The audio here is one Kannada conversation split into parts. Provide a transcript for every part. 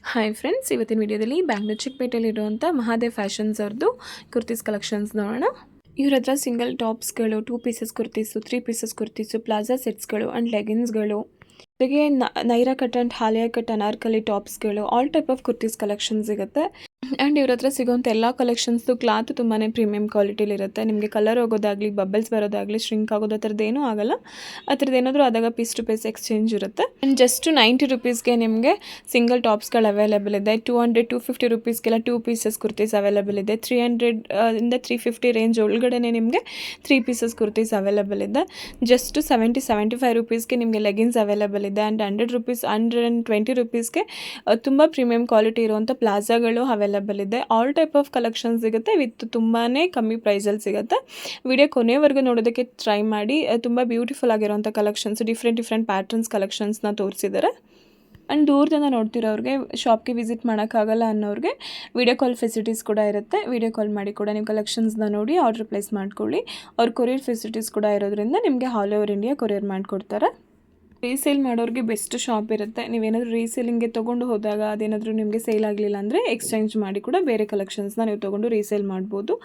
ಹಾಯ್ ಫ್ರೆಂಡ್ಸ್, ಇವತ್ತಿನ ವಿಡಿಯೋದಲ್ಲಿ ಬ್ಯಾಂಗ್ಳೂರ್ ಚಿಕ್ಕಪೇಟೆಯಲ್ಲಿರುವಂಥ ಮಹಾದೇವ್ ಫ್ಯಾಷನ್ಸ್ ಅವ್ರದ್ದು ಕುರ್ತೀಸ್ ಕಲೆಕ್ಷನ್ಸ್ ನೋಡೋಣ. ಇವ್ರ ಹತ್ರ ಸಿಂಗಲ್ ಟಾಪ್ಸ್ಗಳು, 2 pieces kurtis, 3 pieces kurtis, palazzo ಸೆಟ್ಸ್ಗಳು ಆ್ಯಂಡ್ ಲೆಗಿನ್ಸ್ಗಳು, ಜೊತೆಗೆ Naira cut and Aliya cut Anarkali ಟಾಪ್ಸ್ಗಳು, all type of kurtis collection ಸಿಗುತ್ತೆ. ಆ್ಯಂಡ್ ಇವ್ರ ಹತ್ರ ಸಿಗೋಂಥ ಎಲ್ಲ ಕಲೆಕ್ಷನ್ಸ್ದು ಕ್ಲಾತ್ ತುಂಬಾ ಪ್ರೀಮಿಯಂ ಕ್ವಾಲಿಟಿಲಿರುತ್ತೆ. ನಿಮಗೆ ಕಲರ್ ಹೋಗೋದಾಗಲಿ, ಬಬಲ್ಸ್ ಬರೋದಾಗಲಿ, ಶ್ರಿಂಕ್ ಆಗೋದು ಆ ಥರದ್ದು ಏನೂ ಆಗೋಲ್ಲ. ಆ ಥರದ್ದು ಏನಾದರೂ ಆದಾಗ ಪೀಸ್ ಟು ಪೀಸ್ ಎಕ್ಸ್ಚೇಂಜ್ ಇರುತ್ತೆ. ಆ್ಯಂಡ್ ಜಸ್ಟ್ 90 ರುಪೀಸ್ಗೆ ನಿಮಗೆ ಸಿಂಗಲ್ ಟಾಪ್ಸ್ಗಳು ಅವೈಲೇಬಲ್ ಇದೆ. 200-250 ರುಪೀಸ್ಗೆಲ್ಲ 2 ಪೀಸಸ್ ಕುರ್ತೀಸ್ ಅವೈಲೇಬಲ್ ಇದೆ. 300 350 ರೇಂಜ್ ಒಳಗಡೆ ನಿಮಗೆ 3 ಪೀಸಸ್ ಕುರ್ತೀಸ್ ಅವೈಲೇಬಲ್ ಇದೆ. ಜಸ್ಟ್ 70-75 ರುಪೀಸ್ಗೆ ನಿಮಗೆ ಲೆಗಿನ್ಸ್ ಅವೈಲೇಬಲ್ ಇದೆ. ಆ್ಯಂಡ್ 120 ರುಪೀಸ್ಗೆ ತುಂಬ ಪ್ರೀಮಿಯಂ ಕ್ವಾಲಿಟಿ ಇರುವಂಥ ಪ್ಲಾಜಾಗಳು ಅವೈಲೇಬಲ್ ಇದೆ. ಆಲ್ ಟೈಪ್ ಆಫ್ ಕಲೆಕ್ಷನ್ ಸಿಗುತ್ತೆ ವಿತ್ ತುಂಬಾ ಕಮ್ಮಿ ಪ್ರೈಸಲ್ಲಿ ಸಿಗುತ್ತೆ. ವಿಡಿಯೋ ಕೊನೆವರೆಗೂ ನೋಡೋದಕ್ಕೆ ಟ್ರೈ ಮಾಡಿ. ತುಂಬ ಬ್ಯೂಟಿಫುಲ್ ಆಗಿರೋಂಥ ಕಲೆಕ್ಷನ್ಸ್, ಡಿಫ್ರೆಂಟ್ ಪ್ಯಾಟರ್ನ್ಸ್ ಕಲೆಕ್ಷನ್ಸ್ನ ತೋರಿಸಿದ್ದಾರೆ. ಆ್ಯಂಡ್ ದೂರದಿಂದ ನೋಡ್ತಿರೋರಿಗೆ, ಶಾಪ್ಗೆ ವಿಸಿಟ್ ಮಾಡೋಕ್ಕಾಗಲ್ಲ ಅನ್ನೋರಿಗೆ ವಿಡಿಯೋ ಕಾಲ್ ಫೆಸಿಲಿಟೀಸ್ ಕೂಡ ಇರುತ್ತೆ. ವಿಡಿಯೋ ಕಾಲ್ ಮಾಡಿ ಕೂಡ ನೀವು ಕಲೆಕ್ಷನ್ಸ್ನ ನೋಡಿ ಆರ್ಡರ್ ಪ್ಲೇಸ್ ಮಾಡ್ಕೊಳ್ಳಿ. ಅವ್ರ ಕೊರಿಯರ್ ಫೆಸಿಲಿಟೀಸ್ ಕೂಡ ಇರೋದ್ರಿಂದ ನಿಮಗೆ ಆಲ್ ಓವರ್ ಇಂಡಿಯಾ ಕೊರಿಯರ್ ಮಾಡಿಕೊಡ್ತಾರೆ. ರೀಸೇಲ್ ಮಾಡೋರಿಗೆ ಬೆಸ್ಟ್ ಶಾಪ್ ಇರುತ್ತೆ. ನೀವೇನಾದರೂ ರೀಸೇಲಿಂಗ್ಗೆ ತೊಗೊಂಡು ಹೋದಾಗ ಅದೇನಾದರೂ ನಿಮಗೆ ಸೇಲ್ ಆಗಲಿಲ್ಲ ಅಂದರೆ ಎಕ್ಸ್ಚೇಂಜ್ ಮಾಡಿ ಕೂಡ ಬೇರೆ ಕಲೆಕ್ಷನ್ಸ್ನ ನೀವು ತೊಗೊಂಡು ರೀಸೇಲ್ ಮಾಡ್ಬೋದು.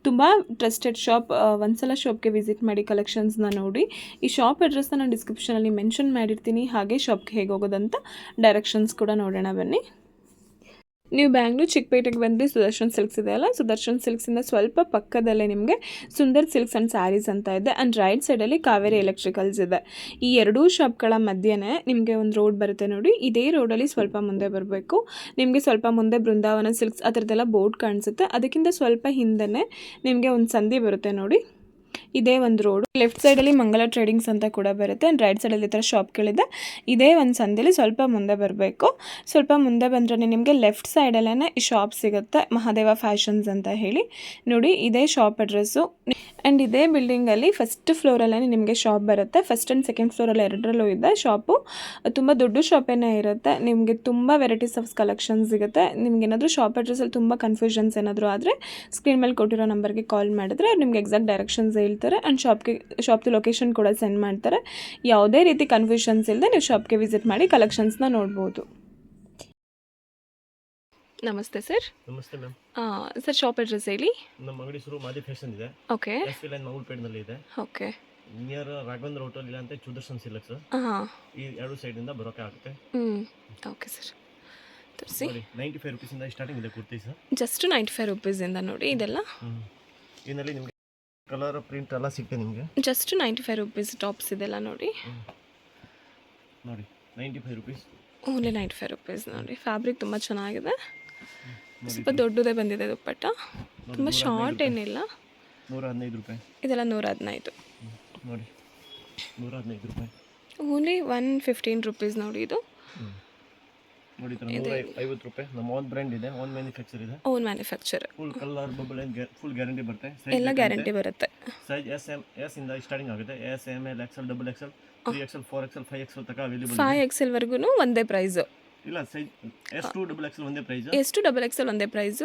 ತುಂಬ ಟ್ರಸ್ಟೆಡ್ ಶಾಪ್. ಒಂದ್ಸಲ ಶಾಪ್ಗೆ ವಿಸಿಟ್ ಮಾಡಿ ಕಲೆಕ್ಷನ್ಸ್ನ ನೋಡಿ. ಈ ಶಾಪ್ ಅಡ್ರೆಸ್ನ ನಾನು ಡಿಸ್ಕ್ರಿಪ್ಷನಲ್ಲಿ ಮೆನ್ಷನ್ ಮಾಡಿರ್ತೀನಿ. ಹಾಗೆ ಶಾಪ್ಗೆ ಹೇಗೆ ಹೋಗೋದಂತ ಡೈರೆಕ್ಷನ್ಸ್ ಕೂಡ ನೋಡೋಣ ಬನ್ನಿ. ನೀವು ಬ್ಯಾಂಗ್ಳೂರ್ ಚಿಕ್ಕಪೇಟೆಗೆ ಬಂದು ಸುದರ್ಶನ್ ಸಿಲ್ಕ್ಸ್ ಇದೆ ಅಲ್ಲ, ಸುದರ್ಶನ್ ಸಿಲ್ಕ್ಸಿಂದ ಸ್ವಲ್ಪ ಪಕ್ಕದಲ್ಲೇ ನಿಮಗೆ ಸುಂದರ್ ಸಿಲ್ಕ್ಸ್ ಆ್ಯಂಡ್ ಸ್ಯಾರೀಸ್ ಅಂತ ಇದೆ. ಆ್ಯಂಡ್ ರೈಟ್ ಸೈಡಲ್ಲಿ ಕಾವೇರಿ ಎಲೆಕ್ಟ್ರಿಕಲ್ಸ್ ಇದೆ. ಈ ಎರಡೂ ಶಾಪ್ಗಳ ಮಧ್ಯೆನೇ ನಿಮಗೆ ಒಂದು ರೋಡ್ ಬರುತ್ತೆ ನೋಡಿ. ಇದೇ ರೋಡಲ್ಲಿ ಸ್ವಲ್ಪ ಮುಂದೆ ಬರಬೇಕು. ನಿಮಗೆ ಸ್ವಲ್ಪ ಮುಂದೆ ಬೃಂದಾವನ ಸಿಲ್ಕ್ಸ್ ಆ ಥರದ್ದೆಲ್ಲ ಬೋರ್ಡ್ ಕಾಣಿಸುತ್ತೆ. ಅದಕ್ಕಿಂತ ಸ್ವಲ್ಪ ಹಿಂದೆನೇ ನಿಮಗೆ ಒಂದು ಸಂಧಿ ಬರುತ್ತೆ ನೋಡಿ. ಇದೇ ಒಂದು ರೋಡು. ಲೆಫ್ಟ್ ಸೈಡಲ್ಲಿ ಮಂಗಲ ಟ್ರೇಡಿಂಗ್ಸ್ ಅಂತ ಕೂಡ ಬರುತ್ತೆ. ಆ್ಯಂಡ್ ರೈಟ್ ಸೈಡಲ್ಲಿ ಈ ಥರ ಶಾಪ್ಗಳಿದೆ. ಇದೇ ಒಂದು ಸಂಧಿಲಿ ಸ್ವಲ್ಪ ಮುಂದೆ ಬರಬೇಕು. ಸ್ವಲ್ಪ ಮುಂದೆ ಬಂದ್ರೆ ನಿಮಗೆ ಲೆಫ್ಟ್ ಸೈಡಲ್ಲೇ ಈ ಶಾಪ್ ಸಿಗುತ್ತೆ, ಮಹಾದೇವ ಫ್ಯಾಷನ್ಸ್ ಅಂತ ಹೇಳಿ. ನೋಡಿ, ಇದೇ ಶಾಪ್ ಅಡ್ರೆಸ್ಸು. ಆ್ಯಂಡ್ ಇದೇ ಬಿಲ್ಡಿಂಗಲ್ಲಿ ಫಸ್ಟ್ ಫ್ಲೋರಲ್ಲೇ ನಿಮಗೆ ಶಾಪ್ ಬರುತ್ತೆ. ಫಸ್ಟ್ ಆ್ಯಂಡ್ ಸೆಕೆಂಡ್ ಫ್ಲೋರಲ್ಲಿ ಎರಡರಲ್ಲೂ ಇದೆ ಶಾಪು. ತುಂಬ ದೊಡ್ಡ ಶಾಪೇನೇ ಇರುತ್ತೆ. ನಿಮಗೆ ತುಂಬ ವೆರೈಟೀಸ್ ಆಫ್ ಕಲೆಕ್ಷನ್ಸ್ ಸಿಗುತ್ತೆ. ನಿಮ್ಗೆ ಏನಾದರೂ ಶಾಪ್ ಅಡ್ರೆಸ್ಸಲ್ಲಿ ತುಂಬ ಕನ್ಫ್ಯೂಷನ್ಸ್ ಏನಾದರೂ ಆದರೆ ಸ್ಕ್ರೀನ್ ಮೇಲೆ ಕೊಟ್ಟಿರೋ ನಂಬರ್ಗೆ ಕಾಲ್ ಮಾಡಿದ್ರೆ ಅವ್ರು ನಿಮ್ಗೆ ಎಕ್ಸಾಕ್ಟ್ ಡೈರೆಕ್ಷನ್ಸ್ ಹೇಳ್ತಾರೆ. ಆ್ಯಂಡ್ ಶಾಪ್ದು ಲೊಕೇಶನ್ ಕೂಡ ಸೆಂಡ್ ಮಾಡ್ತಾರೆ. ಯಾವುದೇ ರೀತಿ ಕನ್ಫ್ಯೂಷನ್ಸ್ ಇಲ್ಲದೆ ನೀವು ಶಾಪ್ಗೆ ವಿಸಿಟ್ ಮಾಡಿ ಕಲೆಕ್ಷನ್ಸ್ನ ನೋಡ್ಬೋದು. ನಮಸ್ತೆ ಸರ್. ನಮಸ್ತೆ ಮ್ಯಾಮ್. ಸರ್, ಶಾಪ್ ಅಡ್ರೆಸ್ ಹೇಳಿ. ನಮ್ಮ ಅಂಗಡಿ ಶುರು ಮಾದಿ ಫ್ಯಾಷನ್ ಇದೆ. ಓಕೆ. ಎಸ್ ಲೈನ್ ಮಂಗಳಪೇಟೆನಲ್ಲಿ ಇದೆ. ಓಕೆ. ನಿಯರ್ ರಾಘವೇಂದ್ರ ಹೋಟೆಲ್ ಇಲ್ಲ ಅಂತ ಸುದರ್ಶನ್ ಸಿಲ್ಕ್ಸ್. ಈ ಎರಡು ಸೈಡಿಂದ ಬರೋಕೆ ಆಗುತ್ತೆ. ಓಕೆ ಸರ್, ತೋರಿಸಿ. ನೋಡಿ, 95 ರುಪೀಸಿಂದ ಸ್ಟಾರ್ಟಿಂಗ್ ಇದೆ ಕುರ್ತೀಸ್. ಜಸ್ಟ್ 95 ರುಪೀಸಿಂದ ನೋಡಿ ಇದೆಲ್ಲ. ಇದರಲ್ಲಿ ನಿಮಗೆ ಕಲರ್ ಪ್ರಿಂಟ್ ಎಲ್ಲ ಸಿಗುತ್ತೆ ನಿಮಗೆ. ಜಸ್ಟ್ 95 ರುಪೀಸ್ ಟಾಪ್ಸ್ ಇದೆಲ್ಲ ನೋಡಿ. ನೋಡಿ, 95 ರುಪೀಸ್. Only 95 rupees. ನೋಡಿ, ಫ್ಯಾಬ್ರಿಕ್ ತುಂಬ ಚೆನ್ನಾಗಿದೆ. ಸ್ವಲ್ಪ ದೊಡ್ಡದೇ ಬಂದಿದೆ ದುಪ್ಪಟ್ಟ. ತುಂಬ ಶಾರ್ಟ್ ಏನಿಲ್ಲ. 115 ರೂಪಾಯಿ. ಇದೆಲ್ಲ 115. ನೋಡಿ, 115 ರೂಪಾಯಿ. ಓನ್ಲಿ 115 ರುಪೀಸ್ ನೋಡಿ ಇದು. ನೋಡಿ, 150 ರೂಪಾಯಿ. ನಮ್ಮ ಓನ್ ಬ್ರ್ಯಾಂಡ್ ಇದೆ, ಓನ್ ಮ್ಯಾನುಫ್ಯಾಕ್ಚರ್ ಇದೆ. Own manufacture. Full colour bubble and full guarantee ಬರುತ್ತೆ. ಎಲ್ಲ ಗ್ಯಾರಂಟಿ ಬರುತ್ತೆ. ಸೈಜ್ ಎಸ್ ಇಂದ ಸ್ಟಾರ್ಟಿಂಗ್ ಆಗುತ್ತೆ. S, M, L, XL, double XL, 3XL, 4XL, 5XL ತನಕ ಅವೈಲೇಬಲ್ ಇದೆ. 5XL ವರೆಗೂ ಒಂದೇ ಪ್ರೈಸ್. ಇಲ್ಲ, ಸೈಜ್ S2 ಡಬಲ್ ಎಕ್ಸೆಲ್ ಒಂದೇ ಪ್ರೈಸ್. S2 ಡಬಲ್ ಎಕ್ಸೆಲ್ ಒಂದೇ ಪ್ರೈಸ್.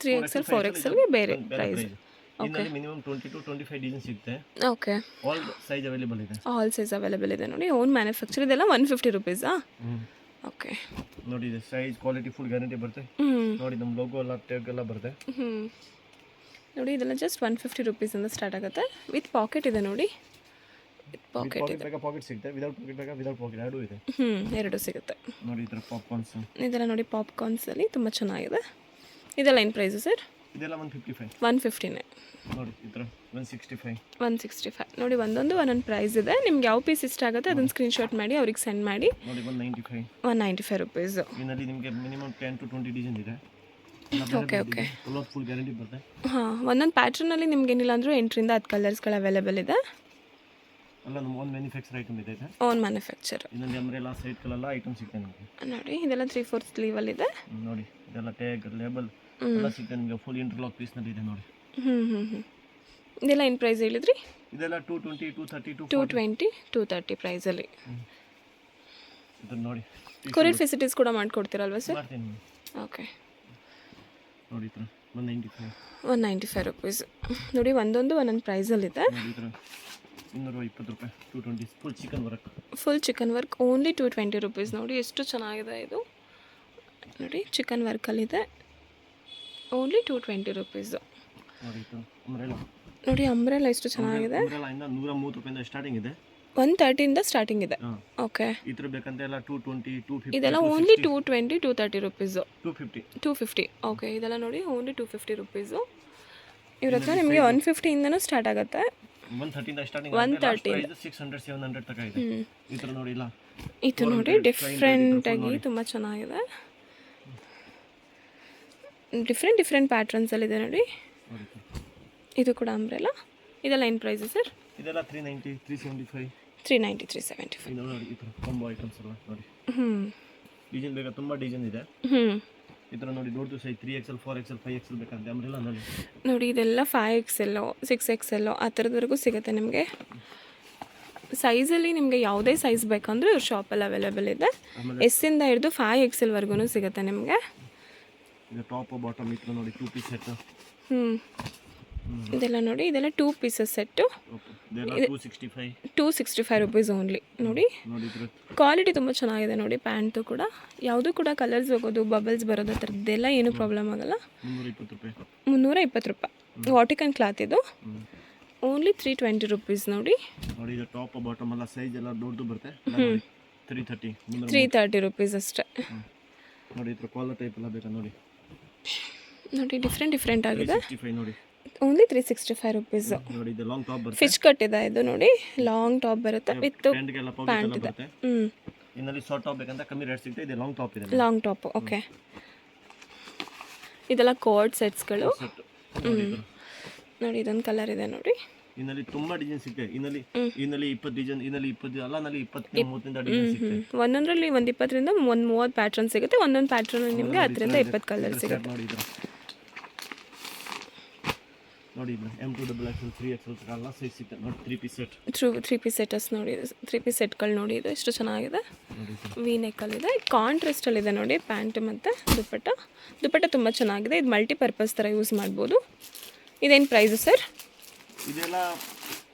3XL 4XL ಗೆ ಬೇರೆ ಪ್ರೈಸ್. ಇದರಲ್ಲಿ ಮಿನಿಮಮ್ 20 to 25 ಡಿಸೈನ್ ಸಿಗುತ್ತೆ. ಓಕೆ. ಆಲ್ ಸೈಜ್ ಅವೈಲೇಬಲ್ ಇದೆ. ಆಲ್ ಸೈಜ್ ಅವೈಲೇಬಲ್ ಇದೆ ನೋಡಿ. Own manufacture. ಇದೆಲ್ಲ 150 ರುಪೀಸಾ? ಓಕೆ. ನೋಡಿ, ಇದು ಸೈಜ್ ಕ್ವಾಲಿಟಿ ಫುಲ್ ಗ್ಯಾರಂಟಿ ಬರುತ್ತೆ. ನೋಡಿ, ನಮ್ಮ ಲೋಗೋ ಎಲ್ಲ ಟ್ಯಾಗ್ ಎಲ್ಲ ಬರುತ್ತೆ. ನೋಡಿ, ಇದೆಲ್ಲ ಜಸ್ಟ್ 150 ರುಪೀಸಿಂದ ಸ್ಟಾರ್ಟ್ ಆಗುತ್ತೆ. ವಿತ್ ಪಾಕೆಟ್ ಇದೆ ನೋಡಿ. ಪಾಕೆಟ್ ಇದೆ. ಪಾಕೆಟ್ ಸಿಗುತ್ತೆ. ವಿದೌಟ್ ಪಾಕೆಟ್ ಬೇಕಾ, ವಿದೌಟ್ ಪಾಕೆಟ್ ಎರಡೂ ಇದೆ. ಎರಡು ಸಿಗುತ್ತೆ. ನೋಡಿ, ಇದರ ಪಾಪ್ಕಾರ್ನ್ಸ್. ಇದೆಲ್ಲ ನೋಡಿ, ಪಾಪ್ಕಾರ್ನ್ಸ್ ಅಲ್ಲಿ ತುಂಬ ಚೆನ್ನಾಗಿದೆ. ಇದೆಲ್ಲ ಏನು ಪ್ರೈಸ್ ಸರ್? ಇದೆಲ್ಲ 155. 150ನೇ. ನೋಡಿ, ಇದರ 165. 165. ನೋಡಿ, ಒಂದೊಂದು ಪ್ರೈಸ್ ಇದೆ. ನಿಮ್ಗೆ ಯಾವ ಪೀಸ್ ಇಷ್ಟ ಆಗುತ್ತೆ ಅದನ್ನ ಸ್ಕ್ರೀನ್ಶಾಟ್ ಮಾಡಿ ಅವ್ರಿಗೆ ಸೆಂಡ್ ಮಾಡಿ. ನೋಡಿ, 195. 195 ರುಪೀಸ್. ಇದರಲ್ಲಿ ನಿಮಗೆ ಮಿನಿಮಮ್ 10 to 20 ಡಿಸೈನ್ ಇದೆ. ಓಕೆ. ಫುಲ್ ಗ್ಯಾರಂಟಿ ಬರುತ್ತೆ. ಒಂದೊಂದು ಪ್ಯಾಟ್ರನಲ್ಲಿ ನಿಮ್ಗೆ ಏನಿಲ್ಲ ಅಂದರೂ 8ರಿಂದ 10 ಕಲರ್ಸ್ಗಳು ಅವೈಲೇಬಲ್ ಇದೆ. ಎಲ್ಲ ನಮ್ಮ ಓನ್ ಮ್ಯಾನುಫ್ಯಾಕ್ಚರ್ ಐಟಮ್ ಇದೆ. Own manufacture. ಇನ್ನೊಂದು ಅಂಬ್ರೆಲಾ ಸೈಡ್ ಕಲೆಲ್ಲ ಐಟಮ್ ಸಿಗುತ್ತೆ ನಿಮಗೆ. ನೋಡಿ, ಇದೆಲ್ಲ 3/4 ಸ್ಲೀವಲ್ಲಿ ಇದೆ. ನೋಡಿ, ಇದೆಲ್ಲ ಟ್ಯಾಗ್, ಲೇಬಲ್ ಎಲ್ಲ ಸಿಗುತ್ತೆ ನಿಮಗೆ. ಫುಲ್ ಇಂಟರ್ಲಾಕ್ ಪೀಸ್ನಲ್ಲಿ ಇದೆ ನೋಡಿ. ಇದೆಲ್ಲ ಏನು ಪ್ರೈಸ್ ಹೇಳಿದ್ರಿ? ಇದೆಲ್ಲ 220, 230, 220, 230 ಪ್ರೈಸಲ್ಲಿ. ಇದನ್ನು ನೋಡಿ, ಕೊರಿಯರ್ ಫೆಸಿಲಿಟೀಸ್ ಕೂಡ ಮಾಡಿಕೊಡ್ತೀರಲ್ವಾ ಸರ್? ಮಾಡ್ತೀನಿ. ಓಕೆ. ನೋಡಿ, 195. 195 ರುಪೀಸ್. ನೋಡಿ, ಒಂದೊಂದು ಪ್ರೈಸಲ್ಲಿದೆ. 220 ರೂಪಾಯಿ. 220 full chicken work. Full chicken work only 220 rupees. ನೋಡಿ, ಎಷ್ಟು ಚೆನ್ನಾಗಿದೆ ಇದು. ನೋಡಿ ಚಿಕನ್ ವರ್ಕಲ್ಲಿದೆ, ಓನ್ಲಿ 220 ರುಪೀಸು. ನೋಡಿ ಇದು ಅಂಬ್ರೆಲಾ. ನೋಡಿ ಅಂಬ್ರೆಲ್ಲ ಎಷ್ಟು ಚೆನ್ನಾಗಿದೆ. ಅಂಬ್ರೆಲಾ ಇಂದ 130 ರೂಪಾಯಿಂದ ಸ್ಟಾರ್ಟಿಂಗ್ ಇದೆ. 130ಇಂದ ಸ್ಟಾರ್ಟಿಂಗ್ ಇದೆ. ಹಾಂ, ಓಕೆ, ಈ ಥರ ಬೇಕಂತ ಎಲ್ಲ 220 250 ಇದೆಲ್ಲ ಓನ್ಲಿ 220 230 ರುಪೀಸು. 250. 250. ಓಕೆ, ಇದೆಲ್ಲ ನೋಡಿ ಓನ್ಲಿ 250 ರುಪೀಸು. ಇವ್ರ ಹತ್ರ ನಿಮಗೆ 150ಇಂದನೂ ಸ್ಟಾರ್ಟ್ ಆಗುತ್ತೆ. 130 ಇಂದ ಸ್ಟಾರ್ಟಿಂಗ್ 130 600 700 ತನಕ ಇದೆ. ಈ ಥರ ನೋಡಿ ಇಲ್ಲ. ಇದು ನೋಡಿ ಡಿಫ್ರೆಂಟಾಗಿ ತುಂಬ ಚೆನ್ನಾಗಿದೆ. ಡಿಫ್ರೆಂಟ್ ಪ್ಯಾಟ್ರನ್ಸಲ್ಲಿದೆ ನೋಡಿ. ನೋಡಿ ಇದು ಕೂಡ ಅಂಬ್ರೆಲ್ಲ. ಇದೆಲ್ಲ ಏನು ಪ್ರೈಸು ಸರ್? ಇದೆಲ್ಲ 390 375. 390 375. ಇದು ನೋಡಿ ಈ ಥರ ಕಾಂಬೋ ಐಟಮ್ಸ್ ಎಲ್ಲ ನೋಡಿ. ಡಿಸೈನ್ ಬೇಕಾ, ತುಂಬ ಡಿಸೈನ್ ಇದೆ. ಈ ಥರ ನೋಡಿ ದೊಡ್ಡದು ಸೈಜ್ 3XL 4XL 5XL ಬೇಕಂತ ಅಂಬ್ರೆಲ್ಲ ನೋಡಿ. ನೋಡಿ ಇದೆಲ್ಲ 5XL 6XL ಆ ಥರದವರೆಗೂ ಸಿಗುತ್ತೆ ನಿಮಗೆ. ಸೈಜಲ್ಲಿ ನಿಮಗೆ ಯಾವುದೇ ಸೈಜ್ ಬೇಕಂದ್ರೆ ಇವ್ರ ಶಾಪಲ್ಲಿ ಅವೈಲೇಬಲ್ ಇದೆ. ಎಸ್ಸಿಂದ ಹಿಡಿದು 5XL ಸಿಗುತ್ತೆ ನಿಮಗೆ. ಇದು ಟಾಪ್ ಬಾಟಮ್ ಈ ಥರ ನೋಡಿ 2 ಪೀಸ್ ಸೆಟ್. ಇದೆಲ್ಲ ನೋಡಿ, ಇದೆಲ್ಲ 2 ಪೀಸಸ್ ಸೆಟ್ಟು. ಇದೆಲ್ಲ 265. 265 ರುಪೀಸ್ ಓನ್ಲಿ. ನೋಡಿ ಕ್ವಾಲಿಟಿ ತುಂಬ ಚೆನ್ನಾಗಿದೆ ನೋಡಿ. ಪ್ಯಾಂಟು ಕೂಡ ಯಾವುದೂ ಕೂಡ ಕಲರ್ಸ್ ಹೋಗೋದು, ಬಬಲ್ಸ್ ಬರೋದು ಆ ಥರದ್ದೆಲ್ಲ ಏನೂ ಪ್ರಾಬ್ಲಮ್ ಆಗಲ್ಲ. 320 ರೂಪಾಯಿ. 320 ರೂಪಾಯಿ. ವಾಟಿಕನ್ ಕ್ಲಾತ್ ಇದು. ಓನ್ಲಿ 320 ರುಪೀಸ್ ನೋಡಿ. ನೋಡಿ ಇದು ಟಾಪ್ ಬಾಟಮ್ ಎಲ್ಲ ಸೈಜ್ ಎಲ್ಲ ದೊಡ್ಡದು ಬರುತ್ತೆ. 330. 330 ರುಪೀಸ್ ಅಷ್ಟೇ. ನೋಡಿ ಈ ಥರ ಕಾಲರ್ ಟೈಪ್ ಎಲ್ಲ ಬೇಕಾ ನೋಡಿ. ನೋಡಿ ಡಿಫ್ರೆಂಟ್ ಆಗಿದೆ. 365 ನೋಡಿ. Only 365 rupees. ನೋಡಿ ಇದು ಲಾಂಗ್ ಟಾಪ್ ಬರುತ್ತೆ. ಫಿಶ್ ಕಟ್ ಇದೆ ಇದು ನೋಡಿ. ಲಾಂಗ್ ಟಾಪ್ ಬರುತ್ತೆ ವಿತ್ ಪ್ಯಾಂಟ್ಗೆಲ್ಲ ಪ್ಯಾಂಟ್ ಇದೆ. ಬರುತ್ತೆ. ಇನ್ನಲ್ಲಿ ಶಾರ್ಟ್ ಟಾಪ್ ಬೇಕಂತ ಕಮ್ಮಿ ರೇಟ್ ಸಿಗುತ್ತೆ. ಇದು ಲಾಂಗ್ ಟಾಪ್ ಇದೆ. Long top. ಓಕೆ, ಇದೆಲ್ಲ ಕೋಟ್ ಸೆಟ್ಸ್ಗಳು. ನೋಡಿ ಇದೊಂದು ಕಲರ್ ಇದೆ ನೋಡಿ. ಇನ್ನಲ್ಲಿ ತುಂಬಾ ಡಿಸೈನ್ ಸಿಗುತ್ತೆ. ಇನ್ನಲ್ಲಿ 20 ಡಿಸೈನ್, ಇನ್ನಲ್ಲಿ 20 ಅಲ್ಲ, ನಲ್ಲಿ 20 30 ಡಿಸೈನ್ ಸಿಗುತ್ತೆ. ಒಂದೊಂದರಲ್ಲಿ ಒಂದು 20ರಿಂದ ಒಂದು 30 ಪ್ಯಾಟ್ರನ್ ಸಿಗುತ್ತೆ. ಒಂದೊಂದು ಪ್ಯಾಟ್ರನ್ ನಿಮಗೆ 10ರಿಂದ 20 ಕಲರ್ ಸಿಗುತ್ತೆ. ನೋಡಿ ಇದು ನೋಡಿ ಇದು M2XL 3XL ಎಲ್ಲ ಸೈಜ್ ಸಿಗುತ್ತೆ ನೋಡಿ. 3 ಪೀಸ್ ಸೆಟ್. 3 ಪೀಸ್ ಸೆಟಸ್ ನೋಡಿ. 3 ಪೀಸ್ ಸೆಟ್ಗಳು ನೋಡಿ. ಇದು ಎಷ್ಟು ಚೆನ್ನಾಗಿದೆ. ವಿ ನೆಕ್ಕಲ್ಲಿದೆ. ಕಾಂಟ್ರಾಸ್ಟಲ್ಲಿದೆ ನೋಡಿ ಪ್ಯಾಂಟ್ ಮತ್ತು ದುಪ್ಪಟ್ಟ ತುಂಬ ಚೆನ್ನಾಗಿದೆ. ಇದು ಮಲ್ಟಿಪರ್ಪಸ್ ಥರ ಯೂಸ್ ಮಾಡ್ಬೋದು. ಇದೇನು ಪ್ರೈಸು ಸರ್? ಇದೆಲ್ಲ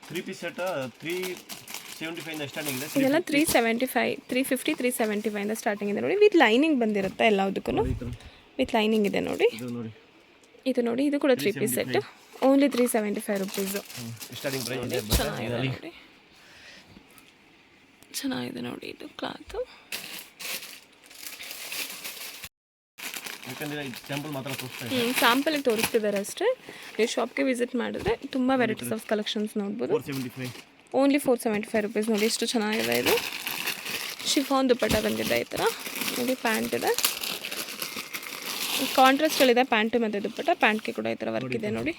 3 ಪೀಸ್ ಸೆಟ್ 375 ಇಂದ ಸ್ಟಾರ್ಟಿಂಗ್ ಇದೆ. ಇದೆಲ್ಲ 375 350 375 ಇಂದ ಸ್ಟಾರ್ಟಿಂಗ್ ಇದೆ ನೋಡಿ. ವಿತ್ ಲೈನಿಂಗ್ ಬಂದಿರುತ್ತೆ ಎಲ್ಲದಕ್ಕೂ. ವಿತ್ ಲೈನಿಂಗ್ ಇದೆ ನೋಡಿ. ಇದು ನೋಡಿ, ಇದು ಕೂಡ 3 piece set. Only 375 rupees. Starting price ಇದೆ. ಚೆನ್ನಾಗಿದೆ ನೋಡಿ ಇದು ಕ್ಲಾತು. ಯಾಕಂದರೆ ಸ್ಯಾಂಪಲ್ ಮಾತ್ರ ತೋರಿಸ್ತಾ ಇದೆ. ಸ್ಯಾಂಪಲಿಗೆ ತೋರಿಸ್ತಿದ್ದಾರೆ ಅಷ್ಟೇ. ನೀವು ಶಾಪ್ಗೆ ವಿಸಿಟ್ ಮಾಡಿದ್ರೆ ತುಂಬ ವೆರೈಟೀಸ್ ಆಫ್ ಕಲೆಕ್ಷನ್ಸ್ ನೋಡ್ಬೋದು. 475. ಓನ್ಲಿ 475 ರುಪೀಸ್ ನೋಡಿ. ಎಷ್ಟು ಚೆನ್ನಾಗಿದೆ ಇದು. ಶಿಫಾನ್ ದುಪ್ಪಟ್ಟ ಬಂದಿದೆ ಈ ಥರ ನೋಡಿ. ಪ್ಯಾಂಟ್ ಇದೆ, ಕಾಂಟ್ರಾಸ್ಟಲ್ಲಿದೆ ಪ್ಯಾಂಟು ಮತ್ತು ದುಪ್ಪಟ್ಟ. ಪ್ಯಾಂಟ್ಗೆ ಕೂಡ ಈ ಥರ ವರ್ಕ್ ಇದೆ ನೋಡಿ.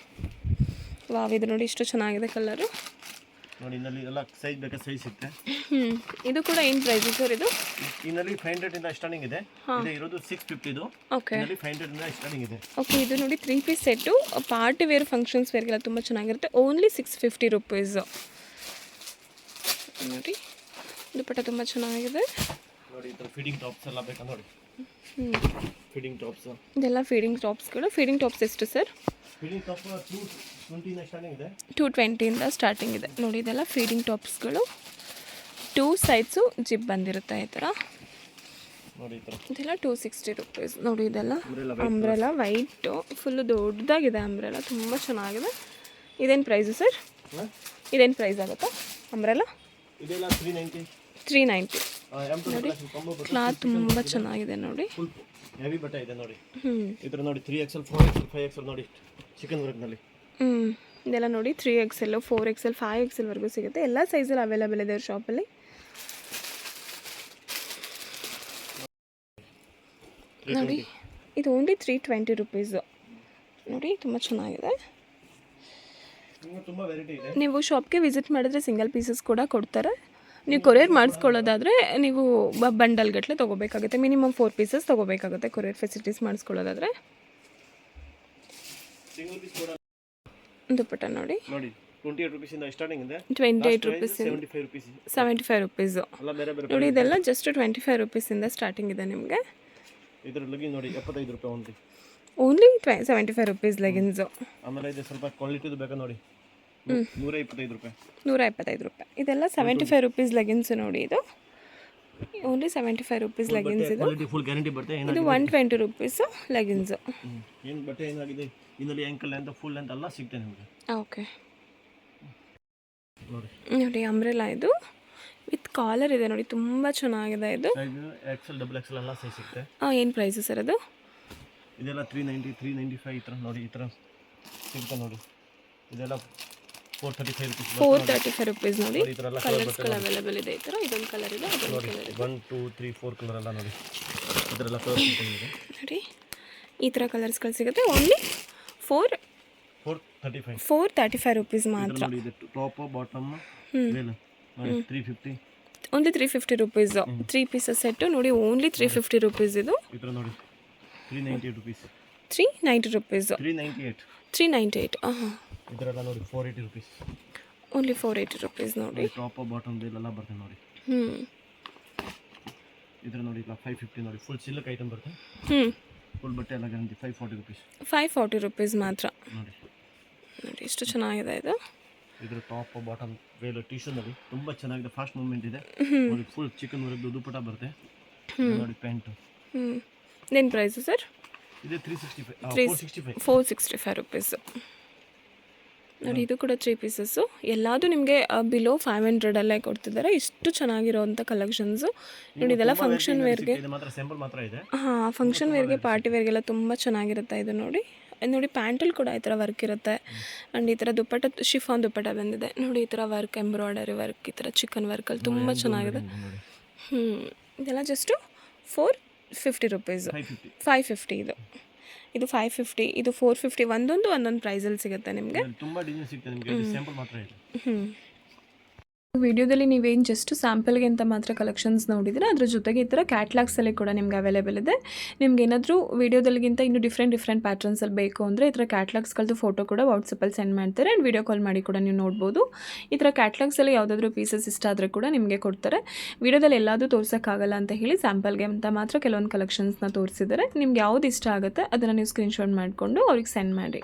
ವಾವ್, ಇದು ನೋಡಿ ಎಷ್ಟು ಚೆನ್ನಾಗಿದೆ ಕಲರು. ನೋಡಿ ಇನ್ನಲ್ಲಿ ಎಲ್ಲ ಸೈಜ್ ಬೇಕಾ ಸೈಜ್ ಸಿಗುತ್ತೆ. ಇದು ಕೂಡ ಏನು ಪ್ರೈಸ್ ಸರ್? ಇದು ಇನ್ನಲ್ಲಿ 500 ಇಂದ ಸ್ಟಾರ್ಟಿಂಗ್ ಇದೆ. ಇದು ಇರೋದು 650 ಇದು. ಓಕೆ, ಇನ್ನಲ್ಲಿ 500 ಇಂದ ಸ್ಟಾರ್ಟಿಂಗ್ ಇದೆ. ಓಕೆ, ಇದು ನೋಡಿ 3 piece set. Party wear functions ವೇರ್ಗೆಲ್ಲ ತುಂಬ ಚೆನ್ನಾಗಿರುತ್ತೆ. ಓನ್ಲಿ 650 ರುಪೀಸ್ ನೋಡಿ. ದುಪ್ಪಟ್ಟ ತುಂಬ ಚೆನ್ನಾಗಿದೆ ನೋಡಿ. ಈ ಥರ ಫೀಡಿಂಗ್ ಟಾಪ್ಸ್ ಎಲ್ಲ ಬೇಕಾ ನೋಡಿ. ಫೀಡಿಂಗ್ ಟಾಪ್ಸ್ ಇದೆಲ್ಲ ಫೀಡಿಂಗ್ ಟಾಪ್ಸ್ಗಳು. ಫೀಡಿಂಗ್ ಟಾಪ್ಸ್ ಎಷ್ಟು ಸರ್? ಫೀಡಿಂಗ್ ಟಾಪ್ 220 ಇಂದ ಸ್ಟಾರ್ಟಿಂಗ್ ಇದೆ. 220 ಇಂದ ಸ್ಟಾರ್ಟಿಂಗ್ ಇದೆ ನೋಡಿ. ಇದೆಲ್ಲ ಫೀಡಿಂಗ್ ಟಾಪ್ಸ್ಗಳು. 2 ಸೈಡ್ಸು ಜಿಪ್ ಬಂದಿರುತ್ತೆ ಈ ಥರ ನೋಡಿ. ಇದೆಲ್ಲ 260 ರುಪೀಸ್ ನೋಡಿ. ಇದೆಲ್ಲ ಅಂಬ್ರೆಲಾ ವೈಟು ಫುಲ್ಲು ದೊಡ್ಡದಾಗಿದೆ. ಅಂಬ್ರೆಲಾ ತುಂಬ ಚೆನ್ನಾಗಿದೆ. ಇದೇನು ಪ್ರೈಸು ಸರ್? ಇದೇನು ಪ್ರೈಸ್ ಆಗುತ್ತಾ ಅಂಬ್ರೆಲಾ? ಇದೆಲ್ಲ 390. ನೋಡಿ ಕ್ಲಾತ್ ತುಂಬ ಚೆನ್ನಾಗಿದೆ ನೋಡಿ. ಹೆವಿ ಬಟ್ಟೆ ಇದೆ ನೋಡಿ. ಇದರ ನೋಡಿ 3XL 4XL 5XL ನೋಡಿ ಚಿಕನ್ ವರ್ಕ್ನಲ್ಲಿ. ಇದೆಲ್ಲ ನೋಡಿ 3XL 4XL 5XL ಸಿಗುತ್ತೆ. ಎಲ್ಲ ಸೈಜಲ್ಲಿ ಅವೈಲೇಬಲ್ ಇದೆ ಅವ್ರ ಶಾಪಲ್ಲಿ. ನೋಡಿ ಇದು ಓನ್ಲಿ 320 ರುಪೀಸು ನೋಡಿ. ತುಂಬ ಚೆನ್ನಾಗಿದೆ. ತುಂಬ ವೆರೈಟಿ ಇದೆ. ನೀವು ಶಾಪ್ಗೆ ವಿಸಿಟ್ ಮಾಡಿದ್ರೆ ಸಿಂಗಲ್ ಪೀಸಸ್ ಕೂಡ ಕೊಡ್ತಾರೆ. ನೀವು ಕೊರಿಯರ್ ಮಾಡಿಸ್ಕೊಳ್ಳೋದಾದರೆ ನೀವು ಬಂಡಲ್ ಗಟ್ಟಲೆ ತೊಗೋಬೇಕಾಗುತ್ತೆ. ಮಿನಿಮಮ್ 4 ಪೀಸಸ್ ತೊಗೋಬೇಕಾಗುತ್ತೆ ಕೊರಿಯರ್ ಫೆಸಿಲಿಟೀಸ್ ಮಾಡಿಸ್ಕೊಳ್ಳೋದಾದರೆ. ದುಪ್ಪಟ್ಟ ನೋಡಿ 28 ರೂಪೀಸಿಂದ ಸ್ಟಾರ್ಟಿಂಗ್ ಇದೆ. 28 ರುಪೀಸ್ 75 ರುಪೀಸು ನೋಡಿ. ಇದೆಲ್ಲ ಜಸ್ಟ್ 25 ರುಪೀಸಿಂದ ಸ್ಟಾರ್ಟಿಂಗ್ ಇದೆ ನಿಮಗೆ. ಇದರ ಲಗಿನ್ ನೋಡಿ 75 ರೂಪಾಯಿ ಓನ್ಲಿ 75 ರುಪೀಸ್ ಲೆಗಿನ್ಸು. ಆಮೇಲೆ ಇದು ಸ್ವಲ್ಪ ಕ್ವಾಲಿಟಿದು ಬೇಕಾ ನೋಡಿ. 125 ರೂಪಾಯಿ. 125 ರೂಪಾಯಿ. ಇದೆಲ್ಲ 75 ರುಪೀಸ್ ಲೆಗಿನ್ಸ್ ನೋಡಿ. ಇದು ಓನ್ಲಿ 75 ರುಪೀಸ್ ಲೆಗಿನ್ಸ್ ಇದು. ಕ್ವಾಲಿಟಿ ಫುಲ್ ಗ್ಯಾರಂಟಿ ಬರುತ್ತೆ. ಇದು 120 ರುಪೀಸು ಲೆಗಿನ್ಸು. ಏನು ಬಟ್ಟೆ ಏನಾಗಿದೆ ಇದರಲ್ಲಿ ಆ್ಯಂಕಲ್ ಲೆಂತ್ ಫುಲ್ ಲೆಂತ್ ಎಲ್ಲ ಸಿಗ್ತದೆ ನಿಮಗೆ. ಓಕೆ ನೋಡಿ ನೋಡಿ ಅಂಬ್ರೆಲಾ ಇದು ವಿತ್ ಕಾಲರ್ ಇದೆ ನೋಡಿ, ತುಂಬ ಚೆನ್ನಾಗಿದೆ ಇದು. ಸೈಜ್ ಎಕ್ಸೆಲ್ ಡಬಲ್ ಎಕ್ಸೆಲ್ ಎಲ್ಲ ಸೈಜ್ ಸಿಗುತ್ತೆ. ಏನು ಪ್ರೈಸು ಸರ್ ಅದು? ಇದೆಲ್ಲ 390 395 ಈ ಥರ ನೋಡಿ, ಈ ಥರ ಸಿಗುತ್ತೆ ನೋಡಿ. ಇದೆಲ್ಲ 435 ರುಪೀಸ್. 435 ರುಪೀಸ್ ನೋಡಿ. ಈ ಥರ ಎಲ್ಲ ಕಲರ್ಸ್ಗಳು ಅವೈಲೇಬಲ್ ಇದೆ. ಈ ಥರ ಇದೊಂದು ಕಲರ್ ಇದೆ, ಅದೊಂದು ನೋಡಿ ಕಲರ್ ಇದೆ. 1 2 3 4 ಕಲರ್ ಎಲ್ಲ ನೋಡಿ, ಈ ಥರ ಎಲ್ಲ ಕಲರ್ ಸಿಗುತ್ತೆ. ನೋಡಿ ಈ ಥರ ಕಲರ್ಸ್ಗಳು ಸಿಗುತ್ತೆ. ಓನ್ಲಿ 435 ರುಪೀಸ್ ಮಾತ್ರ. ನೋಡಿ ಇದು ಟಾಪ್ ಬಾಟಮ್ ವೇಲ್ ನೋಡಿ 350. Only 350 rupees. 3 ಪೀಸಸ್ ಸೆಟ್ಟು ನೋಡಿ, ಓನ್ಲಿ 350 ರುಪೀಸ್ ಇದು. ಈ ಥರ ನೋಡಿ 398 ರುಪೀಸ್. 390 ರುಪೀಸು. 398 ಹಾಂ. ಇದರೆಲ್ಲ ನೋಡಿ 480 ರುಪೀಸ್. ಓನ್ಲಿ 480 ರುಪೀಸ್ ನೋಡಿ. ಟಾಪ್ ಬಾಟಮ್ ವೇಲ್ ಎಲ್ಲ ಬರ್ತದೆ ನೋಡಿ. ಇದರ ನೋಡಿ ಇಲ್ಲ 550 ನೋಡಿ, ಫುಲ್ ಸಿಲ್ಕ್ ಐಟಮ್ ಬರುತ್ತೆ. ಫುಲ್ ಬಟ್ಟೆ ಎಲ್ಲ ಗ್ಯಾರಂಟಿ 540 ರುಪೀಸ್. 540 ರುಪೀಸ್ ಮಾತ್ರ ನೋಡಿ. ನೋಡಿ ಎಷ್ಟು ಚೆನ್ನಾಗಿದೆ ಇದು. ಇದರ ಟಾಪ್ ಬಾಟಮ್ ವೇಲ್ ಟಿಶ್ಯೂ ನೋಡಿ, ತುಂಬ ಚೆನ್ನಾಗಿದೆ, ಫಾಸ್ಟ್ ಮೂವ್ಮೆಂಟ್ ಇದೆ ನೋಡಿ. ಫುಲ್ ಚಿಕನ್ ವರ್ಕ್ ದುಪ್ಪಟ ಬರುತ್ತೆ ನೋಡಿ. ಪ್ಯಾಂಟ್ ಏನು ಪ್ರೈಸು ಸರ್? ಇದೆ 465 ರುಪೀಸು ನೋಡಿ. ಇದು ಕೂಡ 3 ಪೀಸಸ್ಸು. ಎಲ್ಲದೂ ನಿಮಗೆ ಬಿಲೋ 500 ಕೊಡ್ತಿದ್ದಾರೆ. ಇಷ್ಟು ಚೆನ್ನಾಗಿರೋವಂಥ ಕಲೆಕ್ಷನ್ಸು ನೋಡಿ. ಇದೆಲ್ಲ ಫಂಕ್ಷನ್ ವೇರ್ಗೆ ಮಾತ್ರ ಇದೆ. ಹಾಂ, ಫಂಕ್ಷನ್ ವೇರ್ಗೆ ಪಾರ್ಟಿ ವೇರ್ಗೆಲ್ಲ ತುಂಬ ಚೆನ್ನಾಗಿರುತ್ತೆ ಇದು ನೋಡಿ. ನೋಡಿ ಪ್ಯಾಂಟಲ್ಲಿ ಕೂಡ ಈ ಥರ ವರ್ಕ್ ಇರುತ್ತೆ. ಆ್ಯಂಡ್ ಈ ಥರ ದುಪ್ಪಟ್ಟ ಶಿಫಾನ್ ದುಪ್ಪಟ್ಟ ಬಂದಿದೆ ನೋಡಿ. ಈ ಥರ ವರ್ಕ್, ಎಂಬ್ರಾಯ್ಡರಿ ವರ್ಕ್, ಈ ಥರ ಚಿಕನ್ ವರ್ಕಲ್ಲಿ ತುಂಬ ಚೆನ್ನಾಗಿದೆ. ಇದೆಲ್ಲ ಜಸ್ಟು 450 ರುಪೀಸು. 550 ಇದು 550, ಇದು 450. ಒಂದೊಂದು ಪ್ರೈಸಲ್ಲಿ ಸಿಗುತ್ತೆ ನಿಮಗೆ. ತುಂಬ ಡಿಸೈನ್ ಸಿಗುತ್ತೆ ನಿಮಗೆ, ಸ್ಯಾಂಪಲ್ ಮಾತ್ರ ಇದೆ. ವಿಡಿಯೋದಲ್ಲಿ ನೀವೇನು ಜಸ್ಟ್ ಸ್ಯಾಂಪಲ್ಗೆ ಅಂತ ಮಾತ್ರ ಕಲೆಕ್ಷನ್ಸ್ ನೋಡಿದರೆ, ಅದ್ರ ಜೊತೆಗೆ ಈ ಥರ ಕ್ಯಾಟ್ಲಾಗ್ಸಲ್ಲಿ ಕೂಡ ನಿಮ್ಗೆ ಅವೈಲೇಬಲ್ ಇದೆ. ನಿಮ್ಗೆ ಏನಾದರೂ ವಿಡಿಯೋದಲ್ಲಿಗಿಂತ ಇನ್ನೂ ಡಿಫ್ರೆಂಟ್ ಪ್ಯಾಟ್ರನ್ಸಲ್ಲಿ ಬೇಕು ಅಂದರೆ ಈ ಥರ ಕ್ಯಾಟ್ಲಾಗ್ಸ್ಗಳದ್ದು ಫೋಟೋ ಕೂಡ ವಾಟ್ಸಪ್ಪಲ್ಲಿ ಸೆಂಡ್ ಮಾಡ್ತಾರೆ. ಆ್ಯಂಡ್ ವಿಡಿಯೋ ಕಾಲ್ ಮಾಡಿ ಕೂಡ ನೀವು ನೋಡ್ಬೋದು. ಈ ಥರ ಕ್ಯಾಟ್ಲಾಗ್ಸಲ್ಲಿ ಯಾವುದಾದ್ರೂ ಪೀಸಸ್ ಇಷ್ಟ ಆದರೆ ಕೂಡ ನಿಮಗೆ ಕೊಡ್ತಾರೆ. ವಿಡಿಯೋದಲ್ಲಿ ಎಲ್ಲದೂ ತೋರ್ಸೋಕ್ಕಾಗಲ್ಲ ಅಂತ ಹೇಳಿ ಸ್ಯಾಂಪಲ್ಗೆ ಅಂತ ಮಾತ್ರ ಕೆಲವೊಂದು ಕಲೆಕ್ಷನ್ಸ್ನ ತೋರಿಸಿದ್ದಾರೆ. ನಿಮ್ಗೆ ಯಾವ್ದು ಇಷ್ಟ ಆಗುತ್ತೆ ಅದನ್ನು ನೀವು ಸ್ಕ್ರೀನ್ಶಾಟ್ ಮಾಡಿಕೊಂಡು ಅವ್ರಿಗೆ ಸೆಂಡ್ ಮಾಡಿ.